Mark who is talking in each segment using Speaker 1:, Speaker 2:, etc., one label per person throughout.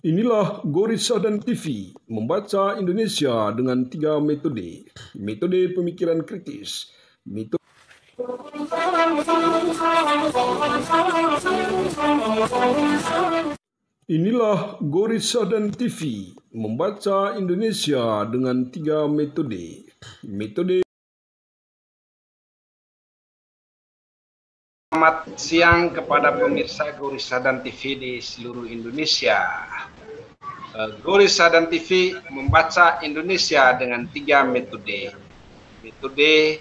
Speaker 1: Inilah Gorissa dan TV, membaca Indonesia dengan 3 metode. Metode pemikiran kritis, metode Inilah Gorissa dan TV, membaca Indonesia dengan 3 metode. Metode
Speaker 2: Selamat siang kepada pemirsa Gorissa dan TV di seluruh Indonesia. Gorissa dan TV membaca Indonesia dengan 3 metode. Metode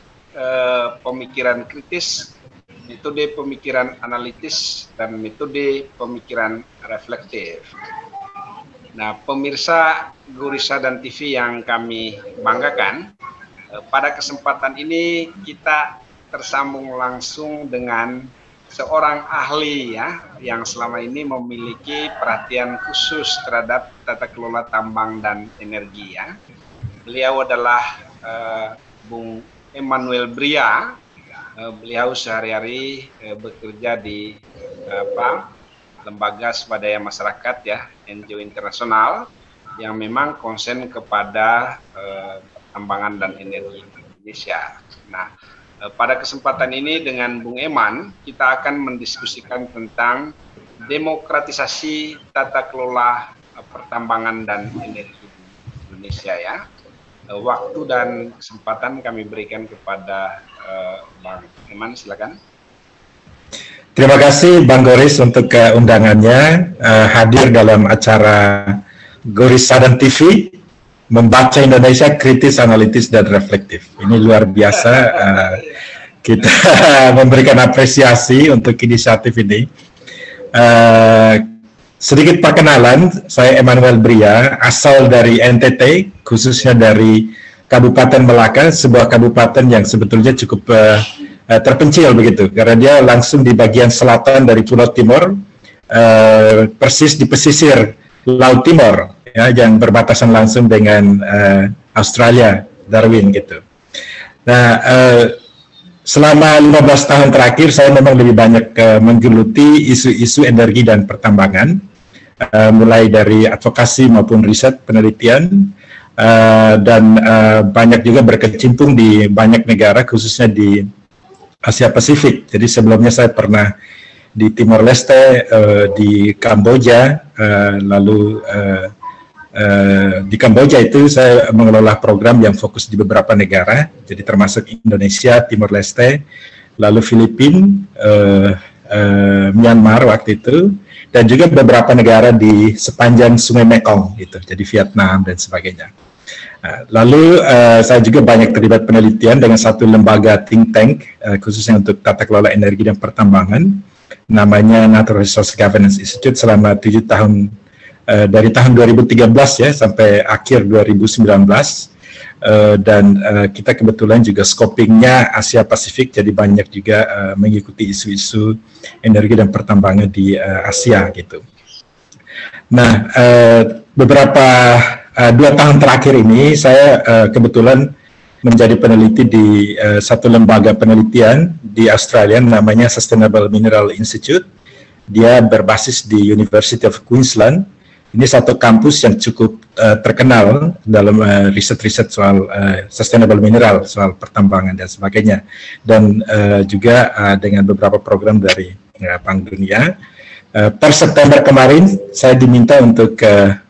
Speaker 2: pemikiran kritis, metode pemikiran analitis, dan metode pemikiran reflektif. Nah, pemirsa Gorissa dan TV yang kami banggakan, pada kesempatan ini kita tersambung langsung dengan seorang ahli yang selama ini memiliki perhatian khusus terhadap tata kelola tambang dan energi ya. Beliau adalah Bung Emmanuel Bria. Beliau sehari-hari bekerja di lembaga swadaya masyarakat ya, NGO internasional yang memang konsen kepada pertambangan dan energi Indonesia. Nah, pada kesempatan ini dengan Bung Eman, kita akan mendiskusikan tentang demokratisasi tata kelola pertambangan dan energi Indonesia ya. Waktu dan kesempatan kami berikan kepada Bang Eman, silakan.
Speaker 3: Terima kasih Bang Goris untuk undangannya hadir dalam acara Gorissa dan TV. Membaca Indonesia kritis, analitis, dan reflektif. Ini luar biasa. Kita memberikan apresiasi untuk inisiatif ini. Sedikit perkenalan, saya Emmanuel Bria, asal dari NTT, khususnya dari Kabupaten Melaka, sebuah kabupaten yang sebetulnya cukup terpencil begitu, karena dia langsung di bagian selatan dari Pulau Timor, persis di pesisir Laut Timor. Ya, yang berbatasan langsung dengan Australia, Darwin gitu. Nah, selama 15 tahun terakhir saya memang lebih banyak menggeluti isu-isu energi dan pertambangan, mulai dari advokasi maupun riset penelitian, dan banyak juga berkecimpung di banyak negara, khususnya di Asia Pasifik. Jadi sebelumnya saya pernah di Timor Leste, di Kamboja, lalu di Kamboja itu saya mengelola program yang fokus di beberapa negara, jadi termasuk Indonesia, Timor Leste, lalu Filipina, Myanmar waktu itu, dan juga beberapa negara di sepanjang Sungai Mekong, gitu, jadi Vietnam dan sebagainya. Lalu saya juga banyak terlibat penelitian dengan satu lembaga think tank, khususnya untuk tata kelola energi dan pertambangan, namanya Natural Resource Governance Institute selama 7 tahun. Dari tahun 2013 ya sampai akhir 2019, dan kita kebetulan juga scopingnya Asia Pasifik, jadi banyak juga mengikuti isu-isu energi dan pertambangan di Asia gitu. Nah, beberapa 2 tahun terakhir ini saya kebetulan menjadi peneliti di satu lembaga penelitian di Australia namanya Sustainable Mineral Institute. Dia berbasis di University of Queensland. Ini satu kampus yang cukup terkenal dalam riset-riset soal sustainable mineral, soal pertambangan dan sebagainya. Dan juga dengan beberapa program dari Bank Dunia. Per September kemarin, saya diminta untuk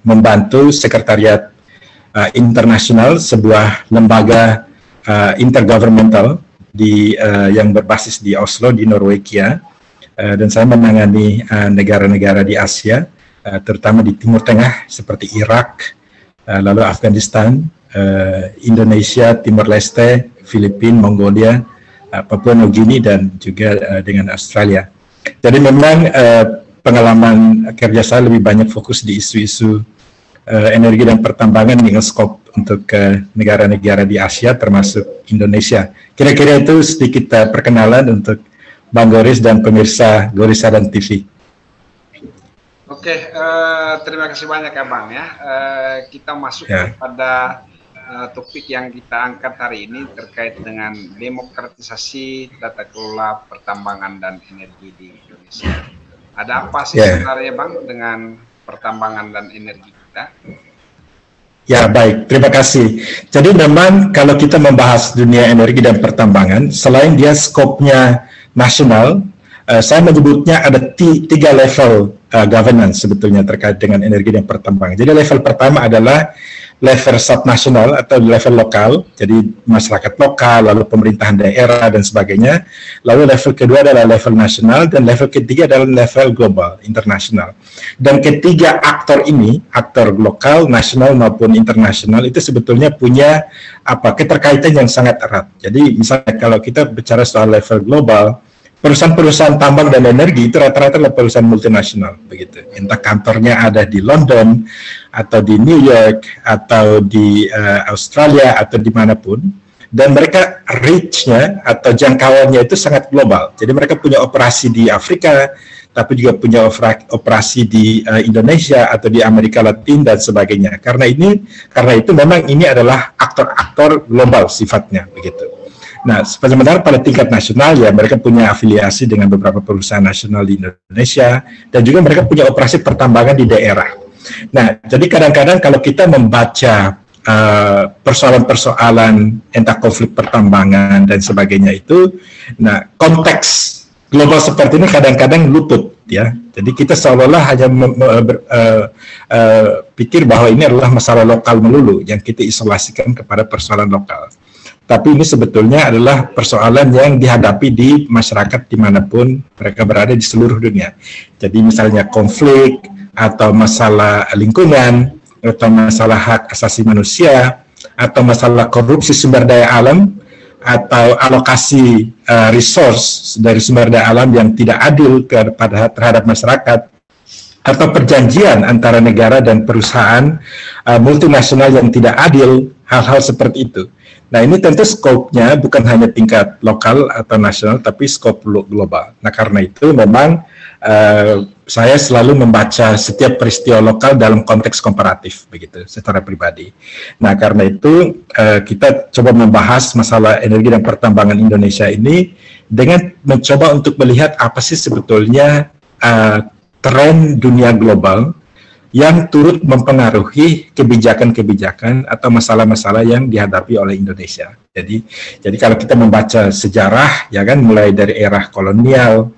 Speaker 3: membantu sekretariat internasional, sebuah lembaga intergovernmental yang berbasis di Oslo, di Norwegia. Dan saya menangani negara-negara di Asia, terutama di Timur Tengah seperti Irak, lalu Afghanistan, Indonesia, Timor Leste, Filipina, Mongolia, Papua Nugini, dan juga dengan Australia. Jadi memang pengalaman kerja saya lebih banyak fokus di isu-isu energi dan pertambangan dengan skop untuk negara-negara di Asia termasuk Indonesia. Kira-kira itu sedikit perkenalan untuk Bang Goris dan pemirsa Gorissa dan TV.
Speaker 2: Oke, terima kasih banyak ya Bang ya. Kita masuk kepada topik yang kita angkat hari ini terkait dengan demokratisasi tata kelola pertambangan dan energi di Indonesia. Ada apa sih sebenarnya Bang dengan pertambangan dan energi kita?
Speaker 3: Ya, baik, terima kasih. Jadi memang kalau kita membahas dunia energi dan pertambangan, selain dia skopnya nasional, saya menyebutnya ada 3 level governance sebetulnya terkait dengan energi dan pertambangan. Jadi level pertama adalah level subnasional atau level lokal, jadi masyarakat lokal, lalu pemerintahan daerah dan sebagainya. Lalu level kedua adalah level nasional, dan level ketiga adalah level global, internasional. Dan ketiga aktor ini, aktor lokal, nasional maupun internasional, itu sebetulnya punya keterkaitan yang sangat erat. Jadi misalnya kalau kita bicara soal level global, perusahaan-perusahaan tambang dan energi itu rata-rata adalah perusahaan multinasional, begitu. Entah kantornya ada di London, atau di New York, atau di Australia, atau dimanapun. Dan mereka reach-nya atau jangkauannya itu sangat global. Jadi mereka punya operasi di Afrika, tapi juga punya operasi di Indonesia atau di Amerika Latin dan sebagainya. Karena itu memang ini adalah aktor-aktor global sifatnya, begitu. Nah, sementara pada tingkat nasional ya mereka punya afiliasi dengan beberapa perusahaan nasional di Indonesia, dan juga mereka punya operasi pertambangan di daerah. Nah, jadi kadang-kadang kalau kita membaca persoalan-persoalan entah konflik pertambangan dan sebagainya itu, nah konteks global seperti ini kadang-kadang luput ya. Jadi kita seolah-olah hanya pikir bahwa ini adalah masalah lokal melulu yang kita isolasikan kepada persoalan lokal. Tapi ini sebetulnya adalah persoalan yang dihadapi di masyarakat dimanapun mereka berada di seluruh dunia. Jadi misalnya konflik, atau masalah lingkungan, atau masalah hak asasi manusia, atau masalah korupsi sumber daya alam, atau alokasi resource dari sumber daya alam yang tidak adil terhadap masyarakat, atau perjanjian antara negara dan perusahaan multinasional yang tidak adil, hal-hal seperti itu. Nah, ini tentu skopnya bukan hanya tingkat lokal atau nasional, tapi skop global. Nah, karena itu memang saya selalu membaca setiap peristiwa lokal dalam konteks komparatif, begitu, secara pribadi. Nah, karena itu kita coba membahas masalah energi dan pertambangan Indonesia ini dengan mencoba untuk melihat apa sih sebetulnya tren dunia global yang turut mempengaruhi kebijakan-kebijakan atau masalah-masalah yang dihadapi oleh Indonesia. Jadi kalau kita membaca sejarah, ya kan, mulai dari era kolonial,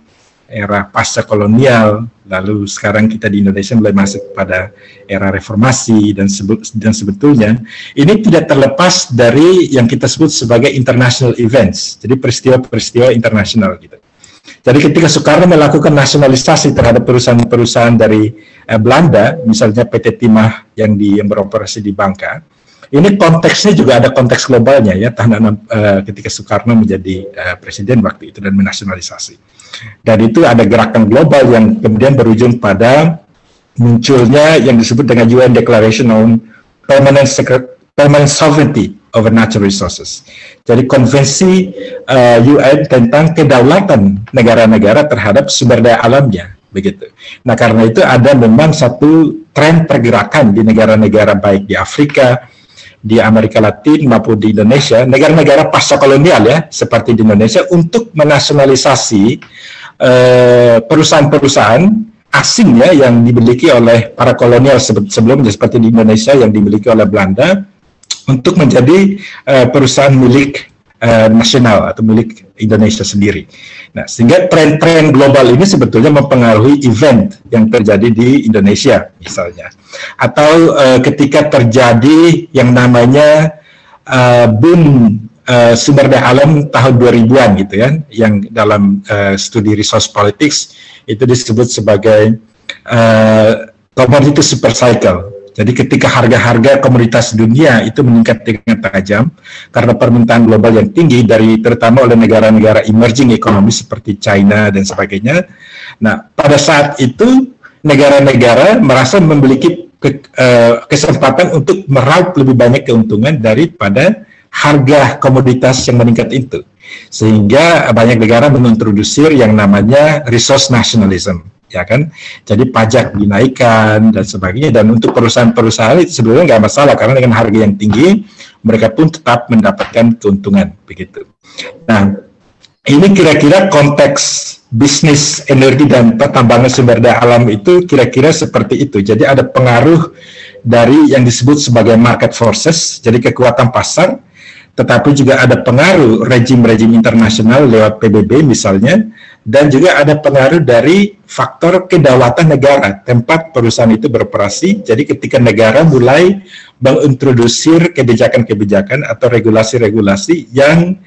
Speaker 3: era pasca kolonial, lalu sekarang kita di Indonesia mulai masuk pada era reformasi dan sebetulnya ini tidak terlepas dari yang kita sebut sebagai international events. Jadi peristiwa-peristiwa internasional gitu. Jadi ketika Soekarno melakukan nasionalisasi terhadap perusahaan-perusahaan dari Belanda, misalnya PT Timah yang beroperasi di Bangka, ini konteksnya juga ada konteks globalnya ya, ketika Soekarno menjadi presiden waktu itu dan menasionalisasi. Dan itu ada gerakan global yang kemudian berujung pada munculnya yang disebut dengan UN Declaration on Permanent Sovereignty over Natural Resources. Jadi konvensi UN tentang kedaulatan negara-negara terhadap sumber daya alamnya, begitu. Nah, karena itu ada memang satu tren pergerakan di negara-negara baik di Afrika, di Amerika Latin maupun di Indonesia, negara-negara pasca kolonial ya, seperti di Indonesia, untuk menasionalisasi perusahaan-perusahaan asing ya yang dimiliki oleh para kolonial sebelumnya, seperti di Indonesia yang dimiliki oleh Belanda, untuk menjadi perusahaan milik nasional atau milik Indonesia sendiri. Nah, sehingga tren-tren global ini sebetulnya mempengaruhi event yang terjadi di Indonesia misalnya. Atau ketika terjadi yang namanya boom sumber daya alam tahun 2000-an gitu ya, yang dalam studi resource politics itu disebut sebagai commodity super cycle. Jadi ketika harga-harga komoditas dunia itu meningkat dengan tajam karena permintaan global yang tinggi dari terutama oleh negara-negara emerging economy seperti China dan sebagainya. Nah, pada saat itu negara-negara merasa memiliki kesempatan untuk meraup lebih banyak keuntungan daripada harga komoditas yang meningkat itu. Sehingga banyak negara mengintroduksi yang namanya resource nationalism. Ya kan, jadi pajak dinaikkan dan sebagainya, dan untuk perusahaan-perusahaan itu sebenarnya nggak masalah karena dengan harga yang tinggi mereka pun tetap mendapatkan keuntungan begitu. Nah, ini kira-kira konteks bisnis energi dan pertambangan sumber daya alam itu kira-kira seperti itu. Jadi ada pengaruh dari yang disebut sebagai market forces, jadi kekuatan pasar, tetapi juga ada pengaruh rejim-rejim internasional lewat PBB misalnya, dan juga ada pengaruh dari faktor kedaulatan negara, tempat perusahaan itu beroperasi. Jadi ketika negara mulai mengintrodusir kebijakan-kebijakan atau regulasi-regulasi yang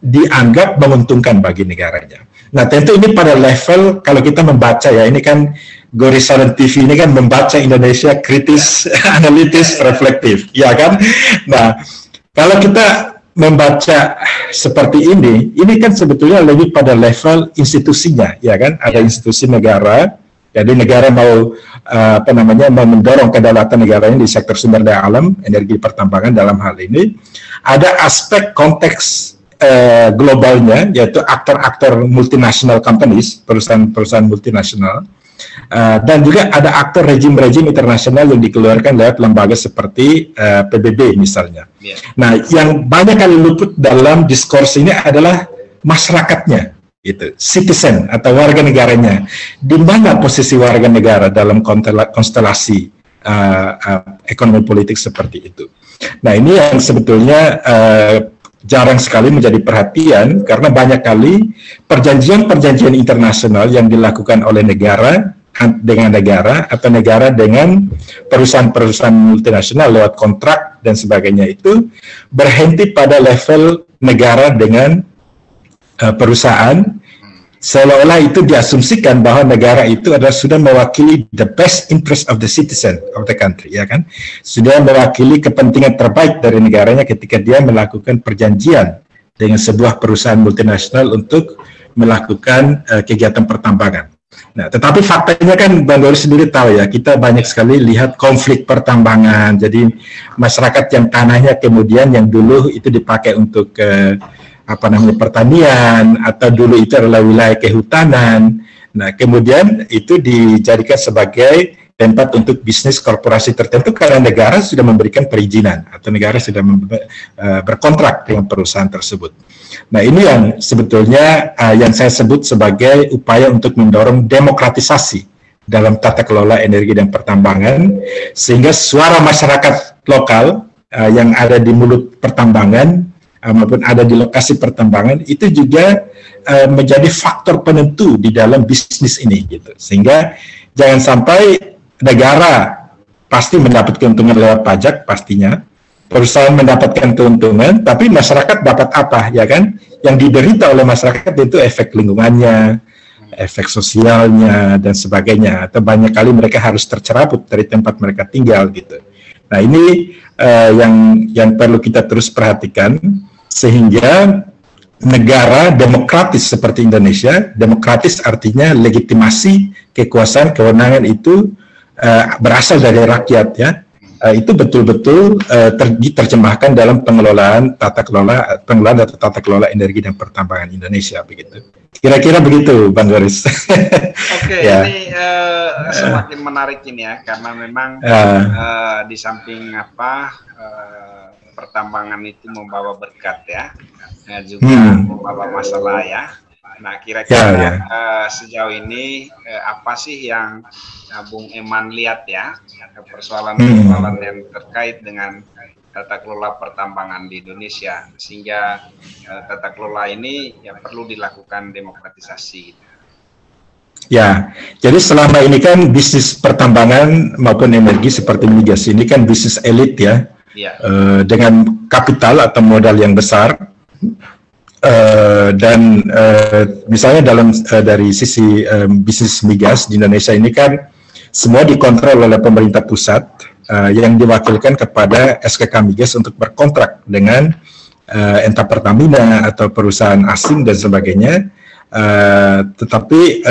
Speaker 3: dianggap menguntungkan bagi negaranya. Nah, tentu ini pada level, kalau kita membaca ya, ini kan Gorisalan TV ini kan membaca Indonesia kritis, analitis, reflektif, ya kan? Nah, kalau kita membaca seperti ini kan sebetulnya lebih pada level institusinya, ya kan? Ada institusi negara, jadi negara mau mau mendorong kedaulatan negaranya di sektor sumber daya alam, energi pertambangan dalam hal ini. Ada aspek konteks globalnya, yaitu aktor-aktor multinational companies, perusahaan-perusahaan multinasional. Dan juga ada aktor rejim-rejim internasional yang dikeluarkan lewat lembaga seperti PBB misalnya. Nah, yang banyak kali luput dalam diskurs ini adalah masyarakatnya, gitu, citizen atau warga negaranya. Di mana posisi warga negara dalam konstelasi ekonomi politik seperti itu? Nah, ini yang sebetulnya jarang sekali menjadi perhatian, karena banyak kali perjanjian-perjanjian internasional yang dilakukan oleh negara dengan negara atau negara dengan perusahaan-perusahaan multinasional lewat kontrak dan sebagainya itu berhenti pada level negara dengan perusahaan, seolah-olah itu diasumsikan bahwa negara itu adalah sudah mewakili the best interest of the citizen of the country, ya kan? Sudah mewakili kepentingan terbaik dari negaranya ketika dia melakukan perjanjian dengan sebuah perusahaan multinasional untuk melakukan kegiatan pertambangan. Nah, tetapi faktanya kan Bang Doris sendiri tahu ya, kita banyak sekali lihat konflik pertambangan. Jadi masyarakat yang tanahnya kemudian yang dulu itu dipakai untuk pertanian, atau dulu itu adalah wilayah kehutanan. Nah, kemudian itu dijadikan sebagai tempat untuk bisnis korporasi tertentu karena negara sudah memberikan perizinan atau negara sudah berkontrak dengan perusahaan tersebut. Nah, ini yang sebetulnya yang saya sebut sebagai upaya untuk mendorong demokratisasi dalam tata kelola energi dan pertambangan, sehingga suara masyarakat lokal yang ada di mulut pertambangan maupun ada di lokasi pertambangan itu juga menjadi faktor penentu di dalam bisnis ini, gitu. Sehingga jangan sampai negara pasti mendapat keuntungan lewat pajak pastinya, perusahaan mendapatkan keuntungan, tapi masyarakat dapat apa, ya kan? Yang diderita oleh masyarakat itu efek lingkungannya, efek sosialnya dan sebagainya. Atau banyak kali mereka harus tercerabut dari tempat mereka tinggal, gitu. Nah, ini yang perlu kita terus perhatikan, sehingga negara demokratis seperti Indonesia, demokratis artinya legitimasi kekuasaan kewenangan itu berasal dari rakyat, ya, itu betul-betul diterjemahkan dalam pengelolaan tata kelola energi dan pertambangan Indonesia, begitu. Kira-kira begitu, Bang Doris.
Speaker 2: Oke, ya. Ini semakin menarik ini ya, karena memang di samping pertambangan itu membawa berkat ya, juga membawa masalah ya. Nah, kira-kira sejauh ini apa sih yang Bung Eman lihat ya, persoalan-persoalan yang terkait dengan tata kelola pertambangan di Indonesia, sehingga tata kelola ini ya perlu dilakukan demokratisasi.
Speaker 3: Ya, jadi selama ini kan bisnis pertambangan maupun energi seperti migas ini kan bisnis elit ya, dengan kapital atau modal yang besar. Dan misalnya dari sisi bisnis migas di Indonesia ini kan semua dikontrol oleh pemerintah pusat yang diwakilkan kepada SKK Migas untuk berkontrak dengan entah Pertamina atau perusahaan asing dan sebagainya. Tetapi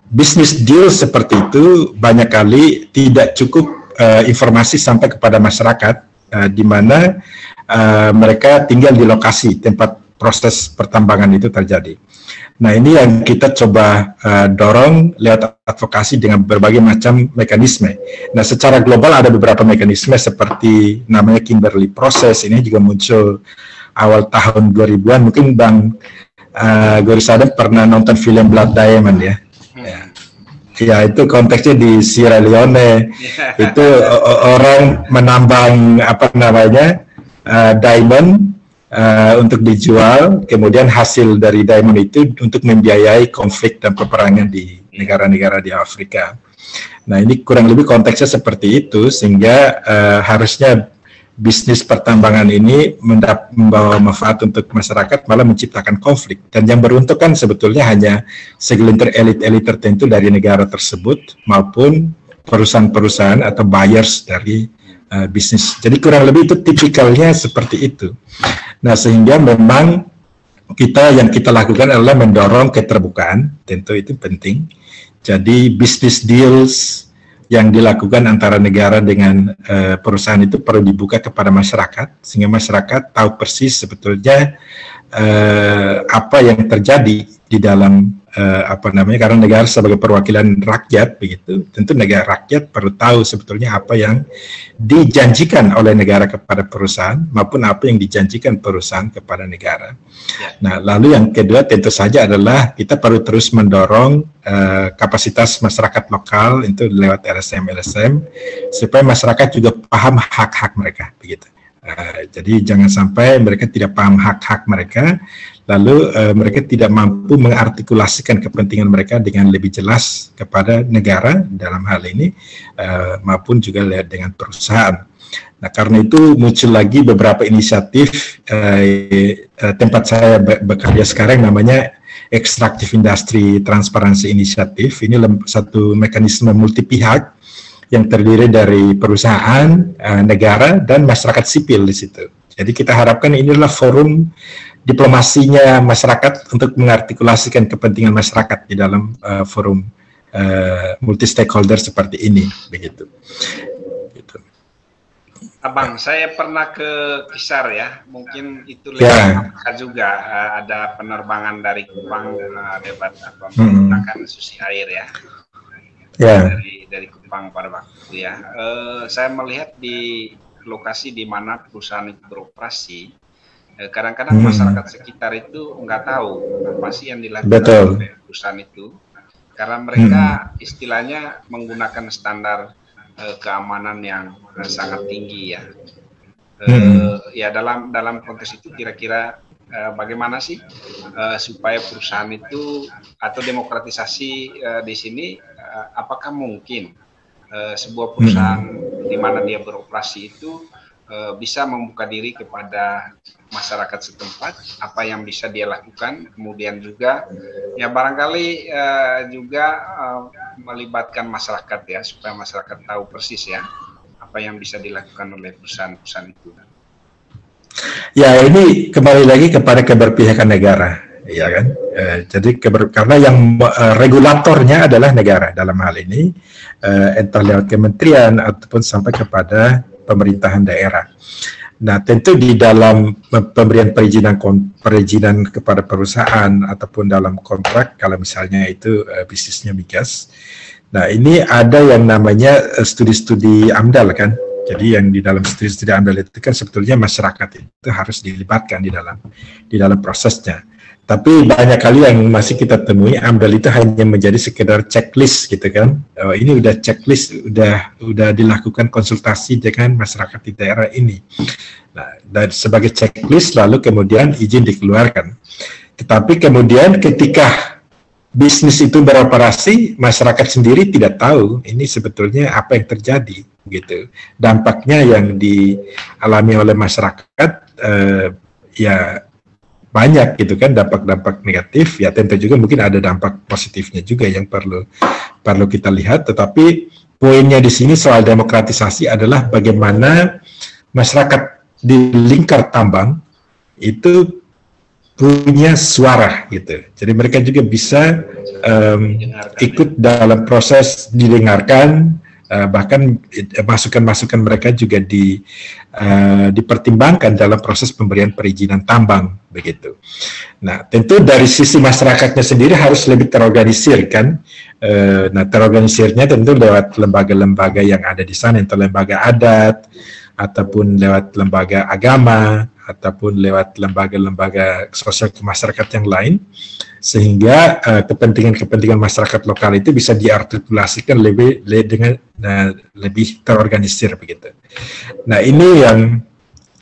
Speaker 3: bisnis deal seperti itu banyak kali tidak cukup informasi sampai kepada masyarakat, di mana mereka tinggal di lokasi tempat proses pertambangan itu terjadi. Nah, ini yang kita coba dorong lewat advokasi dengan berbagai macam mekanisme. Nah, secara global ada beberapa mekanisme seperti namanya Kimberley Process, ini juga muncul awal tahun 2000-an. Mungkin Bang Guru Sadam pernah nonton film Blood Diamond ya. Ya itu konteksnya di Sierra Leone. Itu orang menambang diamond untuk dijual, kemudian hasil dari diamond itu untuk membiayai konflik dan peperangan di negara-negara di Afrika. Nah ini kurang lebih konteksnya seperti itu, sehingga harusnya bisnis pertambangan ini membawa manfaat untuk masyarakat, malah menciptakan konflik. Dan yang beruntung kan sebetulnya hanya segelintir elit-elit tertentu dari negara tersebut maupun perusahaan-perusahaan atau buyers dari bisnis. Jadi kurang lebih itu tipikalnya seperti itu. Nah sehingga memang yang kita lakukan adalah mendorong keterbukaan, tentu itu penting. Jadi business deals yang dilakukan antara negara dengan perusahaan itu perlu dibuka kepada masyarakat, sehingga masyarakat tahu persis sebetulnya apa yang terjadi di dalam karena negara sebagai perwakilan rakyat begitu, tentu negara rakyat perlu tahu sebetulnya apa yang dijanjikan oleh negara kepada perusahaan maupun apa yang dijanjikan perusahaan kepada negara. Nah, lalu yang kedua tentu saja adalah kita perlu terus mendorong kapasitas masyarakat lokal itu lewat LSM supaya masyarakat juga paham hak-hak mereka begitu. Jadi jangan sampai mereka tidak paham hak-hak mereka, lalu mereka tidak mampu mengartikulasikan kepentingan mereka dengan lebih jelas kepada negara dalam hal ini, maupun juga dengan perusahaan. Nah karena itu muncul lagi beberapa inisiatif tempat saya bekerja sekarang namanya Extractive Industry Transparency Initiative. Ini satu mekanisme multi pihak yang terdiri dari perusahaan, negara, dan masyarakat sipil di situ. Jadi kita harapkan ini adalah forum diplomasinya masyarakat untuk mengartikulasikan kepentingan masyarakat di dalam forum multi stakeholder seperti ini, begitu. Gitu.
Speaker 2: Abang, saya pernah ke Kisar ya, mungkin itu juga ada penerbangan dari Kupang menggunakan susi air ya. Dari Kupang pada waktu itu ya. Saya melihat di lokasi di mana perusahaan itu beroperasi, kadang-kadang masyarakat sekitar itu nggak tahu apa sih yang dilakukan oleh perusahaan itu, karena mereka istilahnya menggunakan standar keamanan yang sangat tinggi ya. Ya dalam konteks itu kira-kira bagaimana sih supaya perusahaan itu atau demokratisasi di sini, apakah mungkin sebuah perusahaan di mana dia beroperasi itu bisa membuka diri kepada masyarakat setempat, apa yang bisa dia lakukan, kemudian juga ya barangkali juga melibatkan masyarakat ya, supaya masyarakat tahu persis ya apa yang bisa dilakukan oleh perusahaan-perusahaan itu.
Speaker 3: Ya ini kembali lagi kepada keberpihakan negara, ya kan? Jadi karena yang regulatornya adalah negara dalam hal ini, entah lewat kementerian ataupun sampai kepada pemerintahan daerah. Nah tentu di dalam pemberian perizinan kepada perusahaan ataupun dalam kontrak, kalau misalnya itu bisnisnya migas, nah ini ada yang namanya studi-studi AMDAL kan. Jadi yang di dalam studi-studi AMDAL itu kan sebetulnya masyarakat itu harus dilibatkan di dalam prosesnya. Tapi banyak kali yang masih kita temui AMDAL itu hanya menjadi sekedar checklist gitu kan. Oh, ini udah checklist, udah dilakukan konsultasi dengan masyarakat di daerah ini. Nah, dan sebagai checklist lalu kemudian izin dikeluarkan. Tetapi kemudian ketika bisnis itu beroperasi, masyarakat sendiri tidak tahu ini sebetulnya apa yang terjadi gitu. Dampaknya yang dialami oleh masyarakat ya banyak gitu kan, dampak-dampak negatif, ya tentu juga mungkin ada dampak positifnya juga yang perlu kita lihat. Tetapi poinnya di sini soal demokratisasi adalah bagaimana masyarakat di lingkar tambang itu punya suara gitu. Jadi mereka juga bisa ikut dalam proses didengarkan, bahkan masukan-masukan mereka juga dipertimbangkan dalam proses pemberian perizinan tambang begitu. Nah, tentu dari sisi masyarakatnya sendiri harus lebih terorganisir kan. Nah, terorganisirnya tentu lewat lembaga-lembaga yang ada di sana, entah lembaga adat ataupun lewat lembaga agama, ataupun lewat lembaga-lembaga sosial masyarakat yang lain, sehingga kepentingan-kepentingan masyarakat lokal itu bisa diartikulasikan lebih terorganisir begitu. Nah, ini yang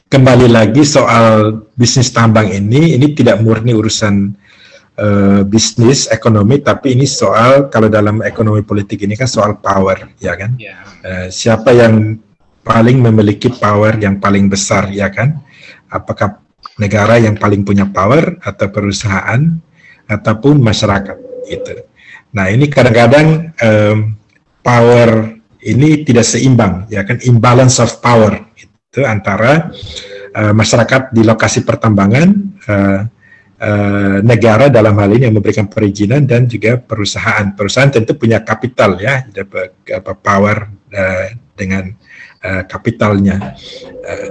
Speaker 3: kembali lagi soal bisnis tambang ini tidak murni urusan bisnis ekonomi, tapi ini soal, kalau dalam ekonomi politik ini kan soal power, ya kan? Siapa yang paling memiliki power yang paling besar, ya kan? Apakah negara yang paling punya power, atau perusahaan, ataupun masyarakat, gitu. Nah, ini kadang-kadang power ini tidak seimbang, ya kan? Imbalance of power itu antara masyarakat di lokasi pertambangan, negara dalam hal ini yang memberikan perizinan, dan juga perusahaan. Perusahaan tentu punya kapital, ya, power dengan kapitalnya,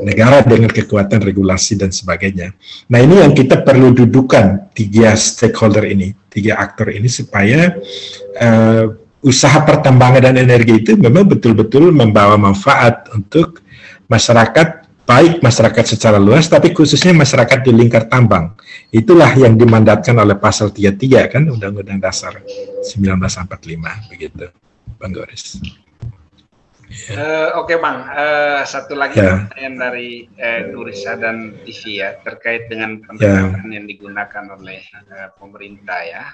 Speaker 3: negara dengan kekuatan regulasi dan sebagainya. Nah, ini yang kita perlu dudukan tiga stakeholder ini, tiga aktor ini, supaya usaha pertambangan dan energi itu memang betul-betul membawa manfaat untuk masyarakat, baik masyarakat secara luas, tapi khususnya masyarakat di lingkar tambang. Itulah yang dimandatkan oleh pasal 33 kan Undang-Undang Dasar 1945, begitu, Bang Goris.
Speaker 2: Oke Bang, satu lagi pertanyaan dari Nurisa dan TV ya, terkait dengan pendekatan yang digunakan oleh pemerintah ya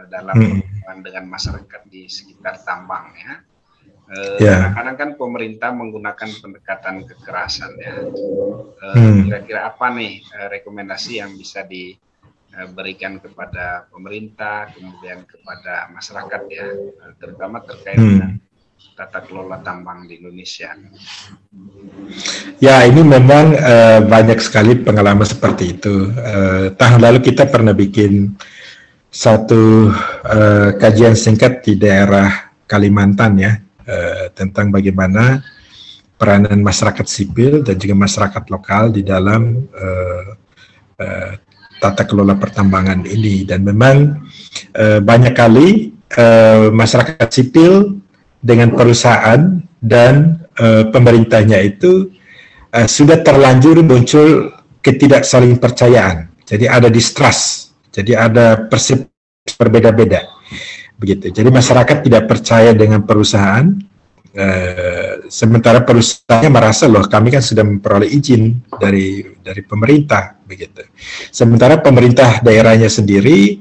Speaker 2: dalam hubungan dengan masyarakat di sekitar tambang ya. Kadang-kadang kan pemerintah menggunakan pendekatan kekerasan ya. Kira-kira apa nih rekomendasi yang bisa diberikan kepada pemerintah, kemudian kepada masyarakat ya, terutama terkait dengan tata kelola tambang di Indonesia?
Speaker 3: Ya, ini memang banyak sekali pengalaman seperti itu. Tahun lalu kita pernah bikin satu kajian singkat di daerah Kalimantan ya, tentang bagaimana peranan masyarakat sipil dan juga masyarakat lokal di dalam tata kelola pertambangan ini. Dan memang banyak kali masyarakat sipil dengan perusahaan dan pemerintahnya itu sudah terlanjur muncul ketidak saling percayaan. Jadi ada distrust, jadi ada persepsi berbeda-beda, begitu. Jadi masyarakat tidak percaya dengan perusahaan, sementara perusahaannya merasa loh kami kan sudah memperoleh izin dari pemerintah, begitu. Sementara pemerintah daerahnya sendiri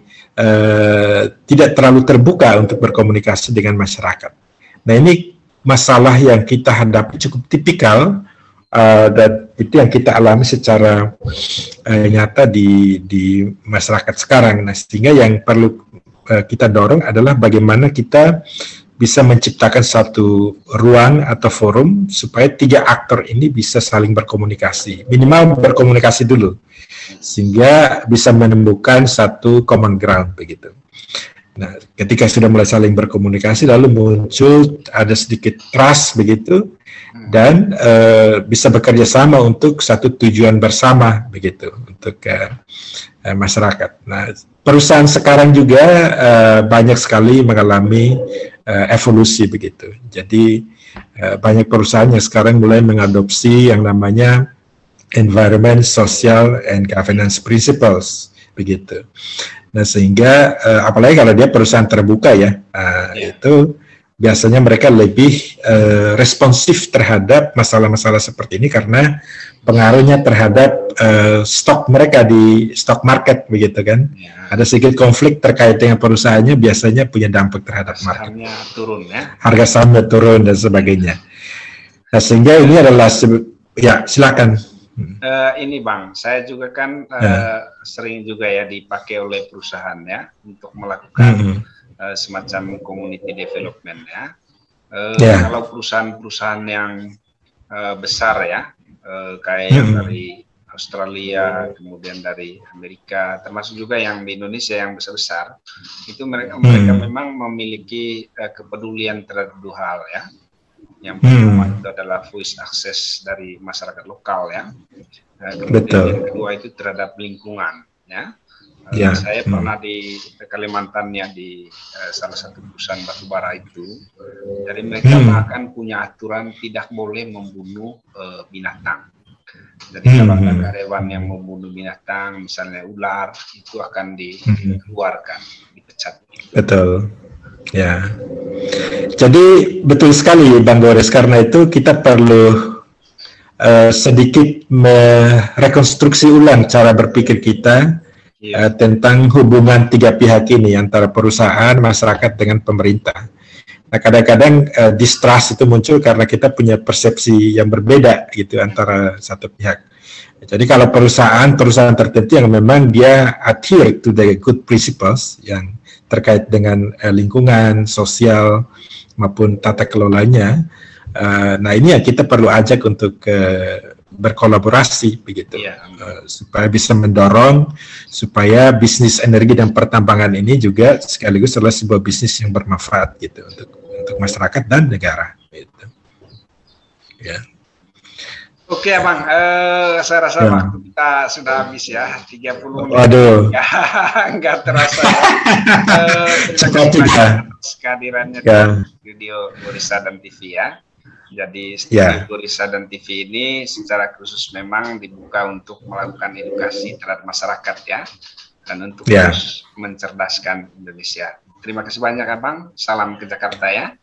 Speaker 3: tidak terlalu terbuka untuk berkomunikasi dengan masyarakat. Nah, ini masalah yang kita hadapi cukup tipikal, dan itu yang kita alami secara nyata di masyarakat sekarang. Nah, sehingga yang perlu kita dorong adalah bagaimana kita bisa menciptakan satu ruang atau forum supaya tiga aktor ini bisa saling berkomunikasi, minimal berkomunikasi dulu, sehingga bisa menemukan satu common ground, begitu. Nah, ketika sudah mulai saling berkomunikasi, lalu muncul ada sedikit trust, begitu, dan bisa bekerja sama untuk satu tujuan bersama, begitu, untuk masyarakat. Nah, perusahaan sekarang juga banyak sekali mengalami evolusi, begitu. Jadi banyak perusahaan yang sekarang mulai mengadopsi yang namanya environment, social, and governance principles, begitu. Nah, sehingga apalagi kalau dia perusahaan terbuka ya, itu biasanya mereka lebih responsif terhadap masalah-masalah seperti ini karena pengaruhnya terhadap stok mereka di stock market, begitu kan. Ada sedikit konflik terkait dengan perusahaannya, biasanya punya dampak terhadap market.
Speaker 2: Sahamnya turun ya.
Speaker 3: Harga sahamnya turun dan sebagainya. Nah, sehingga ini adalah ya, silakan.
Speaker 2: Ini Bang, saya juga kan sering juga ya dipakai oleh perusahaan ya untuk melakukan semacam community development ya. Kalau perusahaan-perusahaan yang besar ya, kayak dari Australia, kemudian dari Amerika, termasuk juga yang di Indonesia yang besar-besar, itu mereka memang memiliki kepedulian terhadap dua hal ya. Yang pertama itu adalah voice access dari masyarakat lokal ya. Kemudian yang kedua itu terhadap lingkungan ya. Saya pernah di Kalimantan ya, di salah satu perusahaan batubara itu. Jadi mereka bahkan punya aturan tidak boleh membunuh binatang. Jadi kalau ada karyawan yang membunuh binatang, misalnya ular, itu akan dikeluarkan, dipecat.
Speaker 3: Betul. Ya. Jadi betul sekali Bang Gores, karena itu kita perlu sedikit merekonstruksi ulang cara berpikir kita tentang hubungan tiga pihak ini antara perusahaan, masyarakat dengan pemerintah. Nah, kadang-kadang distrust itu muncul karena kita punya persepsi yang berbeda gitu antara satu pihak. Jadi kalau perusahaan tertentu yang memang dia adhere to the good principles yang terkait dengan lingkungan, sosial maupun tata kelolanya, nah ini yang kita perlu ajak untuk berkolaborasi begitu, supaya bisa mendorong supaya bisnis energi dan pertambangan ini juga sekaligus adalah sebuah bisnis yang bermanfaat gitu untuk masyarakat dan negara. Gitu. Ya.
Speaker 2: Oke Abang, saya rasa waktu kita sudah habis ya, 30 menit.
Speaker 3: Waduh.
Speaker 2: Enggak terasa.
Speaker 3: Cepat juga.
Speaker 2: Kehadirannya di studio Gorissa dan TV ya. Jadi studio Gorissa dan TV ini secara khusus memang dibuka untuk melakukan edukasi terhadap masyarakat ya, dan untuk terus mencerdaskan Indonesia. Terima kasih banyak Abang. Salam ke Jakarta ya.